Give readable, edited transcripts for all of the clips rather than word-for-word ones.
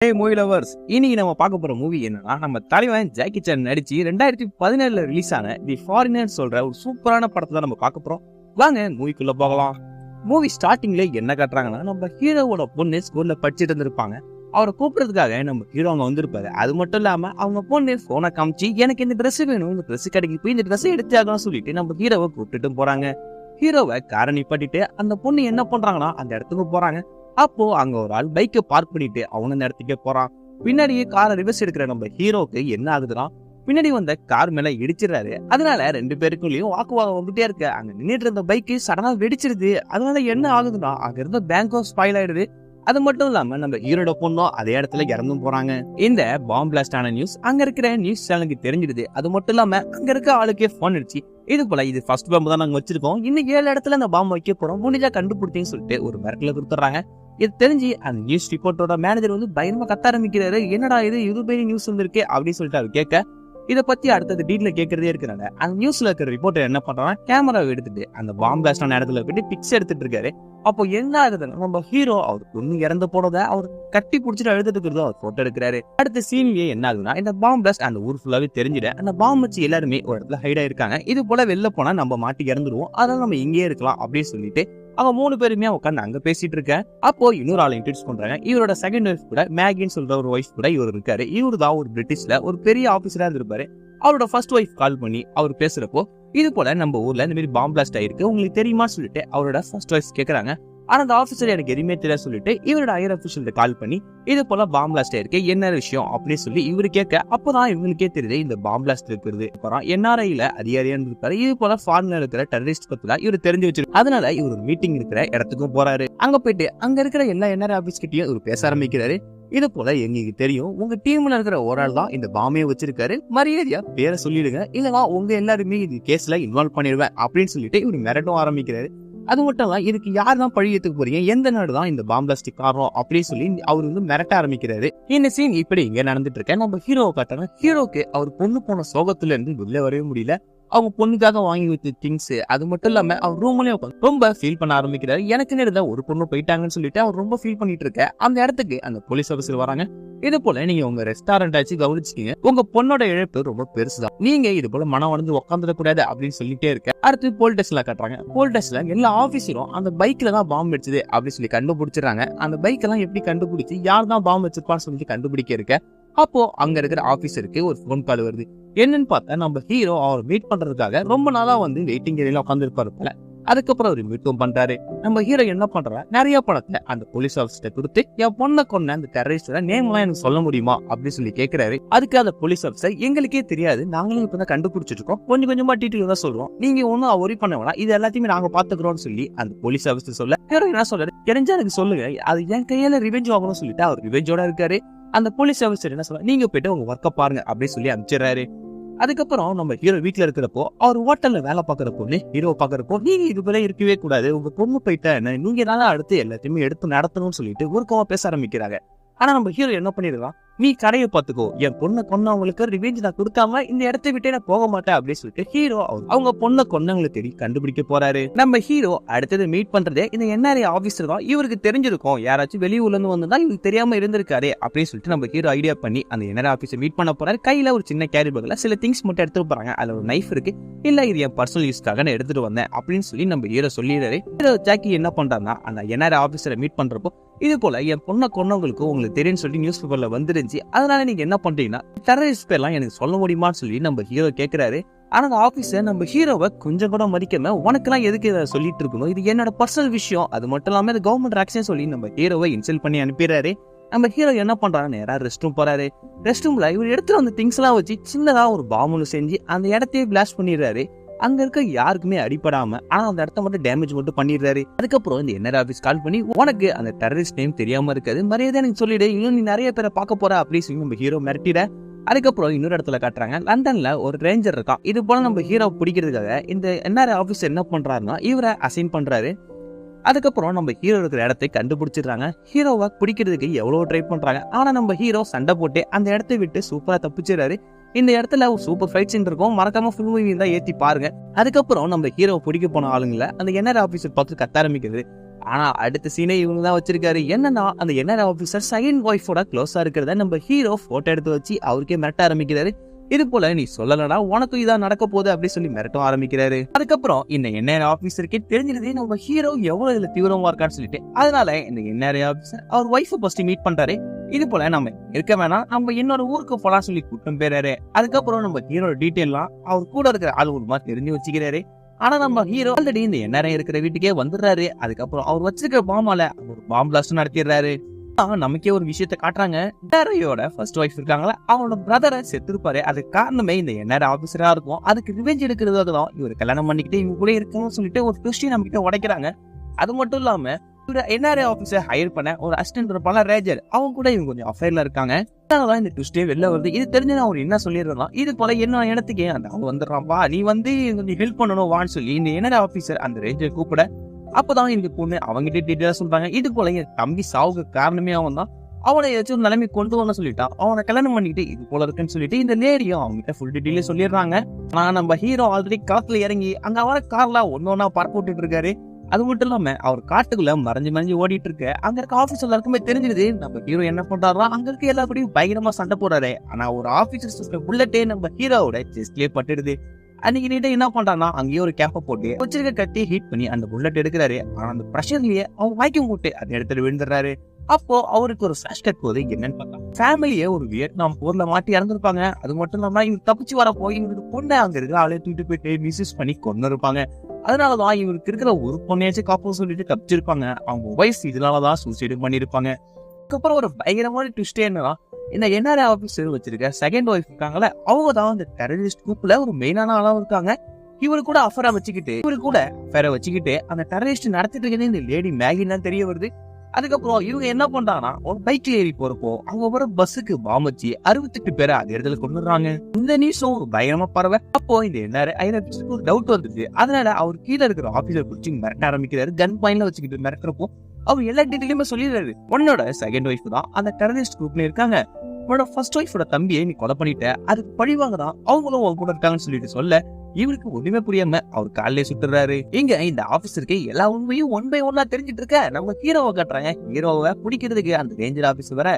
ஹே movie lovers, இன்னைக்கு நம்ம பார்க்க போற மூவி என்னன்னா, நம்ம தலைவன் ஜாக்கி சான் நடிச்சு 2017 ரிலீஸ் ஆன தி ஃபாரினர் சொல்ற ஒரு சூப்பரான படத்தை தான் நம்ம பார்க்க போறோம். வாங்க மூவிக்குள்ள போகலாம். மூவி ஸ்டார்டிங்ல என்ன காட்டுறாங்கன்னா, நம்ம ஹீரோவோட பொண்ணு ஸ்கூல்ல படிச்சுட்டு இருந்திருப்பாங்க. அவரை கூப்பிடுறதுக்காக நம்ம ஹீரோ அங்க வந்திருப்பாரு. அது மட்டும் இல்லாம அவங்க பொண்ணு போனை காமிச்சு, எனக்கு இந்த ட்ரெஸ் வேணும், இந்த ட்ரெஸ் கடைக்கு போய் இந்த ட்ரெஸ் எடுத்தாகலாம் சொல்லிட்டு நம்ம ஹீரோவை கூப்பிட்டுட்டு போறாங்க. ஹீரோவை காரை நிப்பாட்டிட்டு அந்த பொண்ணு என்ன பண்றாங்கன்னா அந்த இடத்துக்கு போறாங்க. அப்போ அங்க ஒரு ஆள் பைக்கை பார்க் பண்ணிட்டு அவன் அந்த இடத்துக்கே போறான். பின்னாடியே காரை ரிவர்ஸ் எடுக்கிற நம்ம ஹீரோக்கு என்ன ஆகுதுன்னா, பின்னாடி வந்த கார் மேல இடிச்சிடறாரு. அதனால ரெண்டு பேருக்குள்ளயும் வாக்குவாதம் வந்துட்டே இருக்கு. அங்க நின்றுட்டு இருந்த பைக்கு சடனா வெடிச்சிருது. அதனால என்ன ஆகுதுன்னா, அங்க இருந்த பேங்கும் ஸ்பாயில் ஆயிடுது. அது மட்டும் இல்லாம நம்ம ஹீரோட பொண்ணும் அதே இடத்துல இறந்தும் போறாங்க. இந்த பாம்பு பிளாஸ்ட் ஆன நியூஸ் அங்க இருக்கிற நியூஸ் சேனலுக்கு தெரிஞ்சிடுது. அது மட்டும் இல்லாம அங்க இருக்க ஆளுக்கே போன் அடிச்சு, இது போல இது ஃபர்ஸ்ட் பாம்பு தான் நாங்க வச்சிருக்கோம், இன்னும் 7 இடத்துல அந்த பாம்பு வைக்க போறோம், முடிஞ்சா கண்டுபிடிச்சின்னு சொல்லிட்டு ஒரு மிரட்டல கொடுத்துறாங்க. இது தெரிஞ்சு அந்த நியூஸ் ரிப்போர்ட்டோட மேனேஜர் வந்து பயங்கரமா கத்த ஆரம்பிக்கிறாரு. என்னடா இது பெரிய நியூஸ் வந்திருக்கு அப்படின்னு சொல்லிட்டு அவர் கேட்க, இதை பத்தி அடுத்தது டீட்ல கேட்கறதே இருக்கிறாங்க. அந்த நியூஸ்ல இருக்கிற ரிப்போர்ட்டர் என்ன பண்றாங்க, கேமராவை எடுத்துட்டு அந்த பாம்பு பிளாஸ்ட் ஆன இடத்துல போயிட்டு பிக்ஸ் எடுத்துட்டு இருக்காரு. அப்போ என்ன ஆகுதுன்னா, நம்ம ஹீரோ அவர் பொண்ணு இறந்து போனதை அவர் கட்டி பிடிச்சிட்டு அழுதுட்டு இருக்கிறதோ அவர் போட்டோ எடுக்கிறாரு. அடுத்த சீன்லயே என்ன ஆகுதுன்னா, இந்த பாம்பு பிளாஸ்ட் அந்த ஊர் ஃபுல்லாவே தெரிஞ்சிட அந்த பாம்பு வச்சு எல்லாருமே ஒரு இடத்துல ஹைட் ஆயிருக்காங்க. இது போல வெளில போனா நம்ம மாட்டி இறந்துருவோம், அதனால நம்ம இங்கேயே இருக்கலாம் அப்படின்னு சொல்லிட்டு அவங்க 3 பேருமே உட்காந்து அங்க பேசிட்டு இருக்க. அப்போ இன்னொரு ஆளை இன்ட்ரோடியூஸ் பண்றாங்க. இவரோட செகண்ட் ஒய்ஃப் கூட மேகின்னு சொல்ற ஒரு ஒய்ஃப் கூட இவர் இருக்காரு. இவரு தான் ஒரு பிரிட்டிஷ்ல ஒரு பெரிய ஆபீசரா இருந்திருப்பாரு. அவரோட ஃபர்ஸ்ட் ஒய்ஃப் கால் பண்ணி அவர் பேசுறப்போ, இது போல நம்ம ஊர்ல இந்த மாதிரி பாம்பு பிளாஸ்ட் ஆயிருக்கு, உங்களுக்கு தெரியுமா சொல்லிட்டு அவரோட ஃபர்ஸ்ட் ஒய்ஃப் கேக்குறாங்க. ஆனா அந்த ஆபீசர் எனக்கு எதுவுமே தெரியாது சொல்லிட்டு இவரோட ஹையர் அபிஷியல் கால் பண்ணி, இது போல பாம்பு பிளாஸ்ட் ஆயிருக்கு, என்ன விஷயம் அப்படின்னு சொல்லி இவரு கேட்க, அப்பதான் இவங்களுக்கே தெரியுது இந்த பாம்பு பிளாஸ்ட் இருக்கிறது. அப்புறம் NRIல அதிகாரியா இருந்திருக்காரு. இது போல ஃபாரின்ல இருக்கிற டெரரிஸ்ட் பத்திலாம் இவர் தெரிஞ்சு வச்சிருக்கு. அதனால இவர் ஒரு மீட்டிங் இருக்கிற இடத்துக்கும் போறாரு. அங்க போயிட்டு அங்க இருக்கிற எல்லா NRI ஆபீஸ் கிட்டயும் இவர் பேச ஆரம்பிக்கிறாரு. இது போல எங்களுக்கு தெரியும், உங்க டீம்ல இருக்கிற ஒரு ஆள் தான் இந்த பாம்பே வச்சிருக்காரு, மரியாதையா பேரை சொல்லிடுங்க, இல்லனா உங்க எல்லாருமே இது கேஸ்ல இன்வால்வ் பண்ணிடுவேன் அப்படின்னு சொல்லிட்டு இவர் மிரட்டும் ஆரம்பிக்கிறாரு. அது மட்டும் இல்ல, இதுக்கு யார் தான் பழி ஏத்துக்க போறீங்க, எந்த நாடு தான் இந்த பாம்பு பிளாஸ்டிக் காரணம் அப்படின்னு சொல்லி அவர் வந்து மிரட்ட ஆரம்பிக்கிறாரு. இந்த சீன் இப்படி இங்க நடந்துட்டு இருக்க நம்ம ஹீரோவை காட்டுறாங்க. ஹீரோக்கு அவர் பொண்ணு போன சோகத்துல இருந்து வெளில வரவே முடியல. அவங்க பொண்ணுக்காக வாங்கி வச்ச திங்ஸ், அது மட்டும் இல்லாம அவர் ரூம்லயே உட்காந்து ரொம்ப ஃபீல் பண்ண ஆரம்பிக்கிறாரு. எனக்கு நேரத்துல ஒரு பொண்ணு போயிட்டாங்கன்னு சொல்லிட்டு அவர் ரொம்ப ஃபீல் பண்ணிட்டு இருக்க. அந்த இடத்துக்கு அந்த போலீஸ் ஆபீசர் வராங்க. இது போல நீங்க உங்க ரெஸ்டாரண்ட் ஆச்சு கவனிச்சிக்கீங்க, உங்க பொண்ணோட இழப்பு ரொம்ப பெருசுதான், நீங்க இது போல மனம் வந்து உட்காந்துட கூடாது அப்படின்னு சொல்லிட்டே இருக்க. அடுத்து போல் டெஸ்ட்ல காட்டுறாங்க. போல் டெஸ்ட்ல எல்லா ஆபீசரும் அந்த பைக்ல தான் பாம்பு வச்சது அப்படின்னு சொல்லி கண்டுபிடிச்சிடறாங்க. அந்த பைக் எல்லாம் எப்படி கண்டுபிடிச்சு யார் தான் பாம்பு வச்சிருப்பான்னு சொல்லிட்டு கண்டுபிடிக்க இருக்க. அப்போ அங்க இருக்கிற ஆபீசருக்கு ஒரு போன் கால் வருது. என்னன்னு பார்த்தா நம்ம ஹீரோ அவர் மீட் பண்றதுக்காக ரொம்ப நாளா வந்து வெயிட்டிங் ஏரியால உட்காந்து இருப்பாரு போல. அதுக்கப்புறம் அவர் மீட்டும் பண்றாரு. நம்ம ஹீரோ என்ன பண்றாரு, நிறைய பணத்தை அந்த போலீஸ் ஆபீசர் கொடுத்து, என் பொண்ணை கொன்ன அந்த டெரரிஸ்டோட நேம் எல்லாம் எனக்கு சொல்ல முடியுமா அப்படின்னு சொல்லி கேட்கிறாரு. அதுக்கு அந்த போலீஸ் ஆபீசர், எங்களுக்கே தெரியாது, நாங்களும் இப்பதான் கண்டுபிடிச்சிட்டு இருக்கோம், கொஞ்சம் கொஞ்சமா டீட்டெயில் தான் சொல்றோம், நீங்க ஒன்னும் ஒரி பண்ண வேணாம், இது எல்லாத்தையுமே நாங்க பாத்துக்கிறோம்னு சொல்லி அந்த போலீஸ் ஆபீசர் சொல்ல, ஹீரோ என்ன சொல்றாரு, தெரிஞ்சா எனக்கு சொல்லுங்க, அது என் கையில ரிவெஞ்ச் வாங்கணும்னு சொல்லிட்டு அவர் ரிவெஞ்சோட இருக்காரு. அந்த போலீஸ் ஆபீசர் என்ன சொல்ற, நீங்க போயிட்டு உங்க ஒர்க்க பாருங்க அப்படின்னு சொல்லி அனுப்பிச்சிடறாரு. அதுக்கப்புறம் நம்ம ஹீரோ வீட்டுல இருக்கிறப்போ அவர் ஹோட்டல்ல வேலை பாக்குற பொண்ணு ஹீரோ பாக்குறப்போ, நீங்க இது போல இருக்கவே கூடாது, உங்க பொண்ணு போயிட்டா என்ன, நீங்க தான் அடுத்து எல்லாத்தையுமே எடுத்து நடத்தணும்னு சொல்லிட்டு ஊர்க்கமா பேச ஆரம்பிக்கிறாங்க. ஆனா நம்ம ஹீரோ என்ன பண்ணிருக்கான், நீ கடையை பாத்துக்கோ, என் பொண்ணை கொன்னவங்களுக்கு ரிவெஞ்ச் நான் கொடுக்காம இந்த இடத்தை விட்டே நான் போக மாட்டேன் அப்படின்னு சொல்லிட்டு ஹீரோ அவங்க பொண்ணை கொன்னவங்களை தேடி கண்டுபிடிக்க போறாரு. நம்ம ஹீரோ அடுத்தது மீட் பண்றதே இந்த NRI ஆபீசர் தான். இவருக்கு தெரிஞ்சிருக்கும், யாராச்சும் வெளியூர்ல இருந்து வந்தா இவருக்கு தெரியாம இருந்திருக்காரு அப்படின்னு சொல்லிட்டு நம்ம ஹீரோ ஐடியா பண்ணி அந்த NRI ஆபீசர் மீட் பண்ண போறாரு. கையில ஒரு சின்ன கேரி பேக்ல சில திங்ஸ் மட்டும் எடுத்துட்டு போறாங்க. அதுல ஒரு நைஃப் இருக்கு. இல்ல இது என் பர்சனல் யூஸ்க்காக நான் எடுத்துட்டு வந்தேன் அப்படின்னு சொல்லி நம்ம ஹீரோ சொல்லிடுறாரு. ஹீரோ ஜாக்கி என்ன பண்றாருன்னா, அந்த NRI ஆபீசரை மீட் பண்றப்போ, இது போல என் பொண்ணை கொன்னவங்களுக்கு உங்களுக்கு தெரியும்னு சொல்லி நியூஸ் பேப்பர்ல வந்துருந்துச்சு, அதனால நீங்க என்ன பண்றீங்கன்னா டெரரிஸ்ட் பேர்லாம் எனக்கு சொல்ல முடியுமான்னு சொல்லி நம்ம ஹீரோ கேட்கிறாரு. ஆனா அந்த ஆபீசர் நம்ம ஹீரோவை கொஞ்சம் கூட மதிக்காம, உனக்கெல்லாம் எதுக்கு இதை சொல்லிட்டு இருக்கணும், இது என்னோட பர்சனல் விஷயம், அது மட்டும் இல்லாம இது கவர்மெண்ட் ஆக்ஷன் சொல்லி நம்ம ஹீரோவை இன்சல்ட் பண்ணி அனுப்பிடுறாரு. நம்ம ஹீரோ என்ன பண்றாரு, நேரா ரெஸ்ட் ரூம் போறாரு. ரெஸ்ட் ரூம்ல இவர் எடுத்துட்டு வந்த திங்ஸ் எல்லாம் வச்சு சின்னதா ஒரு பாம்பு செஞ்சு அந்த இடத்தையே பிளாஸ்ட் பண்ணிடுறாரு. அங்க இருக்க யாருக்குமே அடிப்படாம, ஆனா அந்த இடத்த மட்டும் டேமேஜ் மட்டும் பண்ணிடுறாரு. அதுக்கப்புறம் இந்த NRI ஆபீஸ் கால் பண்ணி, உனக்கு அந்த டெரரிஸ்ட் நேம் தெரியாம இருக்காது, மரியாதை எனக்கு சொல்லிடு, இன்னும் நீ நிறைய பேரை பார்க்க போற அப்படின்னு சொல்லி நம்ம ஹீரோ மிரட்டிட. அதுக்கப்புறம் இன்னொரு இடத்துல காட்டுறாங்க, லண்டன்ல ஒரு ரேஞ்சர் இருக்கான். இது போல நம்ம ஹீரோ பிடிக்கிறதுக்காக இந்த NRI ஆபீசர் என்ன பண்றாருன்னா இவரை அசைன் பண்றாரு. அதுக்கப்புறம் நம்ம ஹீரோ இருக்கிற இடத்தை கண்டுபிடிச்சிடுறாங்க. ஹீரோவை பிடிக்கிறதுக்கு எவ்வளவு ட்ரை பண்றாங்க, ஆனா நம்ம ஹீரோ சண்டை போட்டு அந்த இடத்தை விட்டு சூப்பரா தப்பிச்சிடறாரு. இந்த இடத்துல ஒரு சூப்பர் ஃபைட் சீன் இருக்கும், மறக்காம ஃபுல் மூவி தான் ஏத்தி பாருங்க. அதுக்கப்புறம் நம்ம ஹீரோ பிடிக்க போன ஆளுங்களை அந்த NRI ஆபீசர் பார்த்து கத்த ஆரம்பிக்கிறது. ஆனா அடுத்த சீனே இவங்க தான் வச்சிருக்காரு. என்னன்னா அந்த என்ஆர்ஐ ஆபீசர் செகண்ட் ஒய்ஃபோட க்ளோஸா இருக்கிறத நம்ம ஹீரோ போட்டோ எடுத்து வச்சு அவருக்கே மிரட்ட ஆரம்பிக்கிறாரு. இது போல நீ சொல்லலடா உனக்கும் இதான் நடக்க போகுது அப்படி சொல்லி மிரட்டும் ஆரம்பிக்கிறாரு. அதுக்கப்புறம் இந்த என்ஆர்ஐ ஆபீசருக்கே தெரிஞ்சிருது நம்ம ஹீரோ எவ்வளவு இதுல தீவிரமா இருக்கான்னு சொல்லிட்டு, அதனால இந்த என்ஆர்ஐ ஆபீசர் அவர் ஒய்ஃபை ஃபர்ஸ்ட் மீட் பண்றாரு. இது போல நம்ம இருக்க வேணாம், நம்ம இன்னொரு ஊருக்கு போலாம் சொல்லி கூட்டம் போயிறாரு. அதுக்கப்புறம் நம்ம ஹீரோட டீட்டெயிலாம் அவர் கூட இருக்கிற ஆள் ஒரு தெரிஞ்சு வச்சுக்கிறாரு. ஆனா நம்ம ஹீரோ ஆல்ரெடி இந்த என்ஆர்ஐ இருக்கிற வீட்டுக்கே வந்துடுறாரு. அதுக்கப்புறம் அவர் வச்சிருக்கிற பாமால ஒரு பாம் பிளாஸ்ட் நடத்திடுறாரு. நமக்கே ஒரு விஷயத்த காட்டுறாங்க. என்ஆர்ஐயோட ஃபர்ஸ்ட் ஒய்ஃப் இருக்காங்களா, அவனோட பிரதரை செத்துருப்பாரு. அதுக்கு காரணமே இந்த என்ஆர்ஐ ஆபீசரா இருக்கும். அதுக்கு ரிவெஞ்ச் எடுக்கிறதுக்காக தான் இவர் கல்யாணம் பண்ணிக்கிட்டு இவங்க கூட இருக்கணும்னு சொல்லிட்டு ஒரு ட்விஸ்ட் நம்ம கிட்ட உடைக்கிறாங்க. அது மட்டும் இல்லாம இவர் என்ஆர்ஐ ஆபீசர் ஹையர் பண்ண ஒரு அசிஸ்டன்ட் இருப்பாங்க ரேஜர், அவங்க கூட இவங்க கொஞ்சம் அஃபேர்ல இருக்காங்க. அதனாலதான் இந்த ட்விஸ்டே வெளில வருது. இது தெரிஞ்சு அவர் என்ன சொல்லிடுறான், இது போல என்ன இடத்துக்கு அந்த அவன் வந்துடுறான்ப்பா, நீ வந்து கொஞ்சம் ஹெல்ப் பண்ணணும் வான்னு சொல்லி இந்த என்ஆர்ஐ ஆபீசர் அந்த ரேஜர் கூப்பிட, அப்பதான் இந்த பொண்ணு அவங்கிட்ட டீட்டெயிலா சொல்றாங்க. இது போல என் தம்பி சாவுக்கு காரணமே அவன் தான், அவனை ஏதாச்சும் ஒரு நிலைமை கொண்டு வரணும் சொல்லிட்டான், அவனை கல்யாணம் பண்ணிட்டு இது போல இருக்குன்னு சொல்லிட்டு இந்த லேடியும் அவங்ககிட்ட ஃபுல் டீட்டெயிலே சொல்லிடுறாங்க. ஆனா நம்ம ஹீரோ ஆல்ரெடி களத்துல இறங்கி அங்க வர கார்ல ஒன்னொன்னா பறக்க விட்டுட்டு இருக்காரு. அது மட்டும் இல்லாம அவர் காட்டுக்குள்ள மறைஞ்சு ஓடிட்டு இருக்க அங்க இருக்க ஆபீஸ் எல்லாருக்குமே தெரிஞ்சிருது. நம்ம ஹீரோ என்ன பண்றாரா, அங்க இருக்க எல்லா கூடயும் பயங்கரமா சண்டை போறாரு. ஆனா ஒரு ஆபீசர் புல்லட்டே நம்ம ஹீரோவோட செஸ்ட்லயே பட்டுடுது. அன்னைக்கு நீட்டே என்ன பண்றான்னா அங்கேயே ஒரு கேப்ப போட்டு வச்சிருக்க கட்டி ஹீட் பண்ணி அந்த புல்லட் எடுக்கிறாரு. ஆனா அந்த ப்ரெஷர்லயே அவங்க வாய்க்கும் போட்டு அந்த இடத்துல விழுந்துடுறாரு. அப்போ அவருக்கு ஒரு ஃபிளாஷ் கட் போகுது. என்னன்னு பார்த்தா ஃபேமிலியே ஒரு வியட்நாம் போர்ல மாட்டி இறந்துருப்பாங்க. அது மட்டும் இல்லாம இவங்க தப்பிச்சு வரப்போ இவங்களுக்கு பொண்ணை அங்க இருக்கிற ஆளே தூக்கிட்டு போயிட்டு மிஸ்யூஸ் பண்ணி கொண்டு இருப்பாங்க. அதனாலதான் இவருக்கு இருக்கிற ஒரு பொண்ணையாச்சும் காப்போம் சொல்லிட்டு தப்பிச்சிருப்பாங்க. அவங்க வயசு இதனாலதான் சூசைடு பண்ணிருப்பாங்க. அதுக்கப்புறம் ஒரு பயங்கரமான ட்விஸ்ட் என்னன்னா, இந்த என்ஆர்ஐ ஆபீசர் வச்சிருக்க செகண்ட் ஒய்ஃப் இருக்காங்களே, அவங்க தான் இந்த டெரரிஸ்ட் குரூப்ல ஒரு மெயினான ஆளாவும் இருக்காங்க. இவரு கூட அஃபரா வச்சுக்கிட்டு அந்த டெரரிஸ்ட் நடத்திட்டு இருக்கிறது இந்த லேடி மேகின்னு தான் தெரிய வருது. அதுக்கப்புறம் இவங்க என்ன பண்றாங்கன்னா ஒரு பைக்ல ஏறி போறப்போ அவங்க வர பஸ்ஸுக்கு பாம் வச்சு 68 பேரை அது இடத்துல கொண்டுறாங்க. இந்த நியூஸும் ஒரு பயங்கரமா பரவ. அப்போ இந்த என்ஆர்ஐ ஒரு டவுட் வந்துச்சு. அதனால அவர் கீழே இருக்கிற ஆபீசர் குறிச்சு மிரட்ட ஆரம்பிக்கிறாரு. கன் பாயிண்ட்ல வச்சுக்கிட்டு மிரட்டுறப்போ அவர் எல்லா டீட்டெயிலுமே சொல்லிடுறாரு. உன்னோட செகண்ட் ஒய்ஃப் தான் அந்த டெரரிஸ்ட் குரூப்ல இருக்காங்க, உன்னோட ஃபர்ஸ்ட் ஒய்ஃபோட தம்பியை நீ கொலை பண்ணிட்ட, அதுக்கு பழிவாங்க தான் அவங்களும் அவங்க கூட இருக்காங்கன்னு சொல்லிட்டு சொல்ல, இவருக்கு ஒண்ணுமே புரியாம அவர் காலையிலே சுட்டுறாரு. இங்க இந்த ஆபீசருக்கு எல்லா உண்மையும் ஒன் பை ஒன்னா தெரிஞ்சிட்டு இருக்க நம்ம ஹீரோவை காட்டுறாங்க. ஹீரோவை பிடிக்கிறதுக்கு அந்த ரேஞ்சர் ஆபீஸ் வர,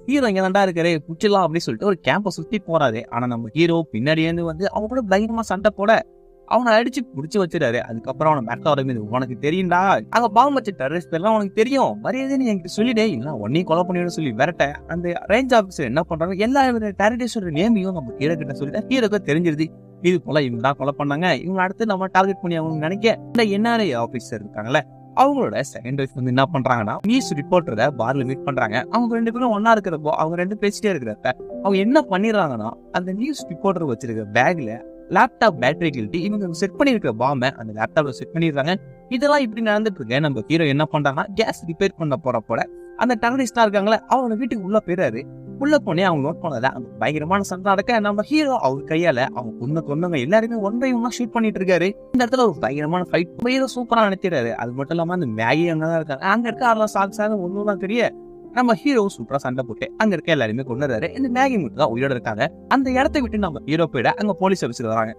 ஹீரோ இங்க தாண்டா இருக்காரு புடிச்சிடலாம் அப்படின்னு சொல்லிட்டு ஒரு கேம்ப சுத்தி போறாரு. ஆனா நம்ம ஹீரோ பின்னாடி வந்து அவங்க கூட பயங்கரமா சண்டை போட அவனை அடிச்சு புடிச்சு வச்சிடாரு. அதுக்கப்புறம் அவனை மிரட்ட ஆரம்பிது. உனக்கு தெரியும்டா அங்க பாவம் வச்ச டெரரிஸ்ட் எல்லாம் உனக்கு தெரியும், மரியாதை நீ என்கிட்ட சொல்லிட்டே இல்ல உன்னையும் கொலை பண்ணிடு சொல்லி விரட்ட அந்த ரேஞ்ச் ஆபீசர் என்ன பண்றாங்க, எல்லா டெரரிஸ்டோட நேமையும் நம்ம ஹீரோ கிட்ட சொல்லிட்டு ஹீரோக்கு தெரிஞ்சிருது. இது போல இவங்க தான் கொலை பண்ணாங்க, இவங்க அடுத்து நம்ம டார்கெட் பண்ணி அவங்க நினைக்க இந்த என்ஆர்ஐ ஆபீசர் இருக்காங்கல்ல, அவங்களோட செகண்ட் ஒய்ஃப் வந்து என்ன பண்றாங்கன்னா நியூஸ் ரிப்போர்ட்டரை பார்ல மீட் பண்றாங்க. அவங்க ரெண்டு பேரும் ஒன்னா இருக்கிறப்போ அவங்க ரெண்டு பேசிட்டே இருக்கிறப்ப அவங்க என்ன பண்ணிடுறாங்கன்னா அந்த நியூஸ் ரிப்போர்ட்டர் வச்சிருக்க பேக்ல லேப்டாப் பேட்டரி கில்ட்டி இவங்க செட் பண்ணிருக்கிற பாம்பை அந்த லேப்டாப்ல செட் பண்ணிடுறாங்க. இதெல்லாம் இப்படி நடந்துட்டு இருக்கு. நம்ம ஹீரோ என்ன பண்றாங்கன்னா கேஸ் ரிப்பேர் பண்ண போறப்போட அந்த டெரரிஸ்டா இருக்காங்களே அவங்களோட வீட்டுக்கு உள்ள போயிறாரு. உள்ள போனே அவங்க நோட் பண்ணல அந்த பயங்கரமான சண்டை நடக்க நம்ம ஹீரோ அவர் கையால அவங்க பொண்ணு கொண்டவங்க எல்லாருமே ஒன் பை ஒன்னா ஷூட் பண்ணிட்டு இருக்காரு. இந்த இடத்துல ஒரு பயங்கரமான ஃபைட் ஹீரோ சூப்பரா நடத்திடுறாரு. அது மட்டும் இல்லாம அந்த மேகி அங்கதான் இருக்காங்க. அங்க இருக்க அதெல்லாம் சாக்கு ஒண்ணுதான் தெரிய நம்ம ஹீரோ சூப்பரா சண்டை போட்டு அங்க இருக்க எல்லாருமே கொண்டுறாரு. இந்த மேகி மட்டும் தான் உயிரோட இருக்காங்க. அந்த இடத்த விட்டு நம்ம ஹீரோ போயிட அங்க போலீஸ் ஆஃபீஸர் வராங்க.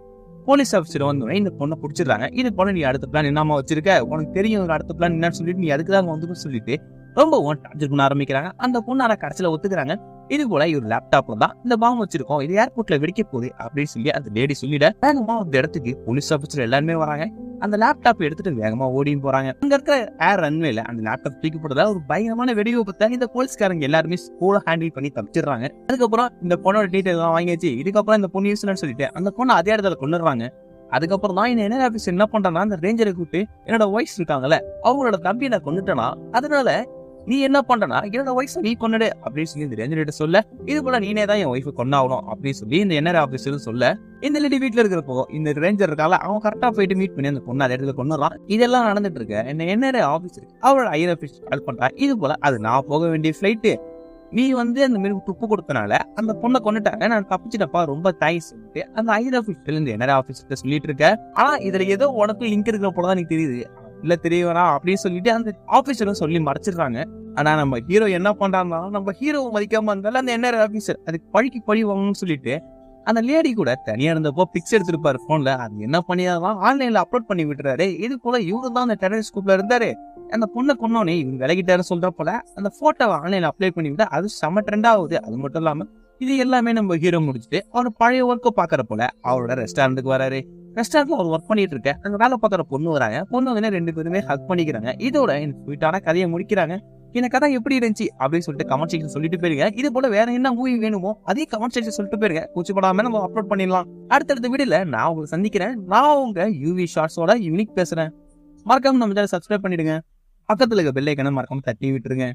போலீஸ் ஆஃபீஸர் வந்து இந்த பொண்ணை பிடிச்சிடுறாங்க. இது போல நீ அடுத்த பிளான் என்னமா வச்சிருக்க, உனக்கு தெரியும் அடுத்த பிளான் என்னன்னு சொல்லிட்டு நீ அதுக்குதான் வந்து சொல்லிட்டு ரொம்ப டார்ச்சர் பண்ண ஆரம்பிக்கிறாங்க. அந்த பொண்ணு கடைசியில ஒத்துக்கிறாங்க. இது போல இவர் லேப்டாப்ல தான் இந்த பாம்பு வச்சிருக்கோம், இது ஏர்போர்ட்ல வெடிக்க போகுது அப்படின்னு சொல்லி அந்த லேடி சொல்லிட வேகமா அந்த இடத்துக்கு போலீஸ் ஆஃபீஸர் எல்லாருமே வராங்க. அந்த லேப்டாப் எடுத்துட்டு வேகமா ஓடியும் போறாங்க. அங்க இருக்கிற ஏர் ரன்வேல அந்த லேப்டாப் தூக்கி போட்டதா ஒரு பயங்கரமான வெடிவிபத்தை இந்த போலீஸ்காரங்க எல்லாருமே ஸ்கூல ஹேண்டில் பண்ணி தப்பிச்சிடுறாங்க. அதுக்கப்புறம் இந்த பொண்ணோட டீட்டெயில் எல்லாம் வாங்கியாச்சு. இதுக்கப்புறம் இந்த பொண்ணு யூஸ்லன்னு சொல்லிட்டு அந்த பொண்ணு அதே இடத்துல கொண்டுறாங்க. அதுக்கப்புறம் தான் என்ன ஆபீஸ் என்ன பண்றேன்னா அந்த ரேஞ்சரை கூப்பிட்டு என்னோட வாய்ஸ் இருக்காங்கல்ல அவங்களோட தம்பி நான் கொண்டுட்டேனா, அதனால நீ என்ன பண்றனா என்னோட ஒய்ஃப் நீ கொண்டுடு அப்படின்னு சொல்லி இந்த ரேஞ்சர் சொல்ல, இது போல நீனே தான் என் ஒய்ஃபை கொண்டாகணும் அப்படின்னு சொல்லி இந்த என்ஆர்ஐ ஆபீசர் சொல்ல, இந்த லேடி வீட்டுல இருக்கிறப்போ இந்த ரேஞ்சர் இருக்கால அவன் கரெக்டா போயிட்டு மீட் பண்ணி அந்த பொண்ணு அதே இடத்துல கொண்டுறான். இதெல்லாம் நடந்துட்டு இருக்க இந்த என்ஆர்ஐ ஆபீசர் அவரோட ஐயர் ஆபீஸ் கால் பண்றா. இது போல அது நான் போக வேண்டிய ஃபிளைட்டு, நீ வந்து அந்த மாதிரி துப்பு கொடுத்தனால அந்த பொண்ணை கொண்டுட்டாங்க, நான் தப்பிச்சிட்டப்பா ரொம்ப தேங்க்ஸ் சொல்லிட்டு அந்த ஐயர் ஆபீஸ்ல இந்த என்ஆர்ஐ ஆபீசர் சொல்லிட்டு இருக்க. ஆனா இதுல ஏதோ உனக்கு லிங்க் இருக்கிற போலதான் எனக்கு தெரியுது, இல்ல தெரியவரா அப்படின்னு சொல்லிட்டு அந்த ஆபீசரும் சொல்லி மறைச்சிடுறாங்க. ஆனா நம்ம ஹீரோ என்ன பண்றாங்கன்னா நம்ம ஹீரோ மதிக்காம இருந்தாலும் அந்த என்ஆர்ஐ ஆபீசர் அதுக்கு பழி வாங்கணும்னு சொல்லிட்டு அந்த லேடி கூட தனியா இருந்தப்போ பிக்ஸ் எடுத்திருப்பாரு போன்ல. அது என்ன பண்ணியாதான் ஆன்லைன்ல அப்லோட் பண்ணி விட்டுறாரு. இது போல இவரு தான் அந்த டெரரிஸ்ட் குரூப்ல இருந்தாரு. அந்த பொண்ணை கொன்னோனே இவங்க விலகிட்டாரு சொல்ற போல அந்த போட்டோவை ஆன்லைன்ல அப்ளை பண்ணி விட்டு அது செம ட்ரெண்ட் ஆகுது. அது மட்டும் இல்லாம இது எல்லாமே நம்ம ஹீரோ முடிச்சுட்டு அவர் பழைய ஒர்க்கை பாக்குற போல அவரோட ரெஸ்டாரண்ட்டுக்கு வராரு. ரெஸ்டாரண்ட்ல அவர் ஒர்க் பண்ணிட்டு இருக்க அங்க வேலை பாக்குற பொண்ணு வராங்க. பொண்ணு வந்து 2 பேருமே ஹக் பண்ணிக்கிறாங்க. இதோட ஸ்வீட்டான கதையை முடிக்கிறாங்க. இந்த கதை எப்படி இருந்துச்சு அப்படின்னு சொல்லிட்டு கமெண்ட் செக்ஷன் சொல்லிட்டு போயிருங்க. இது போல வேற என்ன மூவி வேணுமோ அதே கமெண்ட் செக்ஷன் சொல்லிட்டு போயிருங்க. கூச்சப்படாம நம்ம அப்லோட் பண்ணிடலாம். அடுத்தடுத்த வீடியோல நான் உங்களை சந்திக்கிறேன். நான் உங்க யூவி ஷார்ட்ஸோட யூனிக் பேசுறேன். மறக்காம நம்ம சேனல் சப்ஸ்கிரைப் பண்ணிடுங்க. பக்கத்துல இருக்க பெல் ஐகானை மறக்காம தட்டி விட்டுருங்க.